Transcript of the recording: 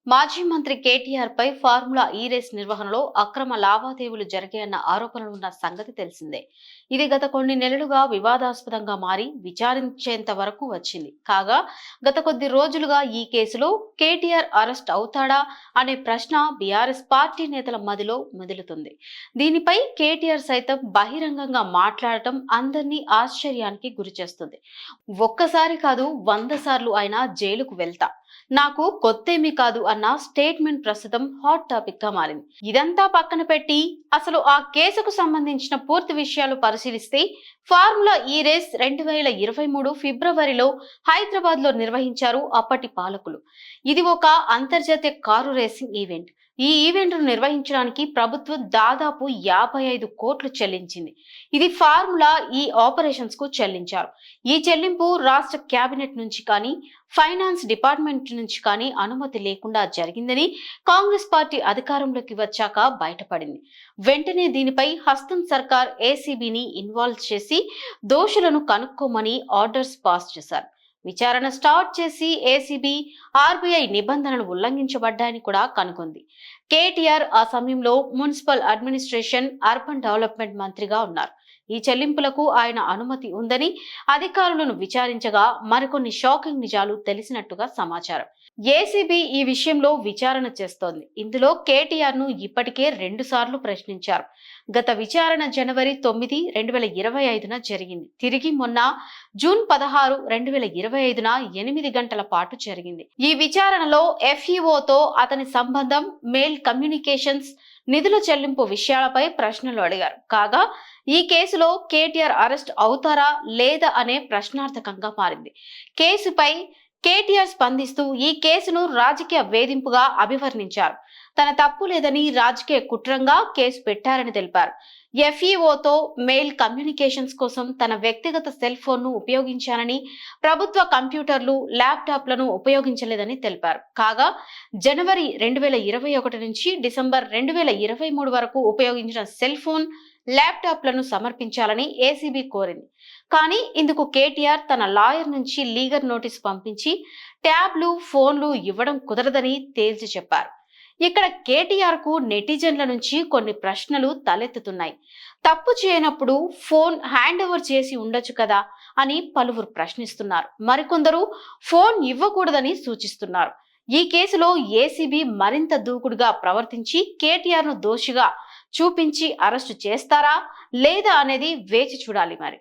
మాజీ మంత్రి కేటీఆర్ పై ఫార్ములా ఈ రేస్ నిర్వహణలో అక్రమ లావాదేవీలు జరిగాయన్న ఆరోపణలు ఉన్న సంగతి తెలిసిందే. ఇది గత కొన్ని నెలలుగా వివాదాస్పదంగా మారి విచారించేంత వరకు వచ్చింది. కాగా గత కొద్ది రోజులుగా ఈ కేసులో కేటీఆర్ అరెస్ట్ అవుతాడా అనే ప్రశ్న బీఆర్ఎస్ పార్టీ నేతల మదిలో మెదులుతుంది. దీనిపై కేటీఆర్ సైతం బహిరంగంగా మాట్లాడటం అందరినీ ఆశ్చర్యానికి గురిచేస్తుంది. ఒక్కసారి కాదు 100 సార్లు అయినా జైలుకు వెళ్తా, నాకు కొత్తేమీ కాదు అన్న స్టేట్మెంట్ ప్రస్తుతం హాట్ టాపిక్ గా మారింది. ఇదంతా పక్కన పెట్టి అసలు ఆ కేసుకు సంబంధించిన పూర్తి విషయాలు పరిశీలిస్తే ఫార్ములా ఈ రేస్ 2023 ఫిబ్రవరిలో హైదరాబాద్ లో నిర్వహించారు అప్పటి పాలకులు. ఇది ఒక అంతర్జాతీయ కారు రేసింగ్ ఈవెంట్. ఈ ఈవెంట్ ను నిర్వహించడానికి ప్రభుత్వం దాదాపు 55 కోట్లు చెల్లించింది. ఇది ఫార్ములా ఈ ఆపరేషన్స్ కు చెల్లించారు. ఈ చెల్లింపు రాష్ట్ర కేబినెట్ నుంచి కానీ ఫైనాన్స్ డిపార్ట్మెంట్ నుంచి కానీ అనుమతి లేకుండా జరిగిందని కాంగ్రెస్ పార్టీ అధికారంలోకి వచ్చాక బయటపడింది. వెంటనే దీనిపై హస్తం సర్కార్ ఏసీబీని ఇన్వాల్వ్ చేసి దోషులను కనుక్కోమని ఆర్డర్స్ పాస్ చేశారు. విచారణ స్టార్ట్ చేసి ఏసీబీ ఆర్బీఐ నిబంధనలు ఉల్లంఘించబడ్డాయని కూడా కనుగొంది. కేటీఆర్ ఆ సమయంలో మున్సిపల్ అడ్మినిస్ట్రేషన్, అర్బన్ డెవలప్మెంట్ మంత్రిగా ఉన్నారు. ఈ చెల్లింపులకు ఆయన అనుమతి ఉందని అధికారులను విచారించగా మరికొన్ని షాకింగ్ నిజాలు తెలిసినట్టుగా సమాచారం. ఏసీబీ ఈ విషయంలో విచారణ చేస్తోంది. ఇందులో కేటీఆర్ ను ఇప్పటికే 2 సార్లు ప్రశ్నించారు. గత విచారణ జనవరి 9, 2025న జరిగింది. తిరిగి మొన్న జూన్ 16, 2025న 8 గంటల పాటు జరిగింది. ఈ విచారణలో ఎఫ్ఈఓతో అతని సంబంధం, మెయిల్ కమ్యూనికేషన్స్, నిధుల చెల్లింపు విషయాలపై ప్రశ్నలు అడిగారు. కాగా ఈ కేసులో కేటీఆర్ అరెస్ట్ అవుతారా లేదా అనే ప్రశ్నార్థకంగా మారింది. కేసుపై కేటీఆర్ స్పందిస్తూ ఈ కేసును రాజకీయ వేధింపుగా అభివర్ణించారు. తన తప్పు లేదని, రాజకీయ కుట్రంగా కేసు పెట్టారని తెలిపారు. ఎఫ్ఈఓతో మెయిల్ కమ్యూనికేషన్స్ కోసం తన వ్యక్తిగత సెల్ ఫోన్ ను ఉపయోగించానని, ప్రభుత్వ కంప్యూటర్లు, ల్యాప్టాప్లను ఉపయోగించలేదని తెలిపారు. కాగా జనవరి 2021 నుంచి డిసెంబర్ 2023 వరకు ఉపయోగించిన సెల్ ఫోన్, ల్యాప్టాప్లను సమర్పించాలని ఏసీబీ కోరింది. కానీ ఇందుకు కేటీఆర్ తన లాయర్ నుంచి లీగల్ నోటీస్ పంపించి ట్యాబ్లు, ఫోన్లు ఇవ్వడం కుదరదని తేల్చి చెప్పారు. ఇక్కడ కేటీఆర్ కు నెటిజన్ల నుంచి కొన్ని ప్రశ్నలు తలెత్తుతున్నాయి. తప్పు చేయనప్పుడు ఫోన్ హ్యాండ్ ఓవర్ చేసి ఉండొచ్చు కదా అని పలువురు ప్రశ్నిస్తున్నారు. మరికొందరు ఫోన్ ఇవ్వకూడదని సూచిస్తున్నారు. ఈ కేసులో ఏసీబీ మరింత దూకుడుగా ప్రవర్తించి కేటీఆర్ ను దోషిగా చూపించి అరెస్టు చేస్తారా లేదా అనేది వేచి చూడాలి మరి.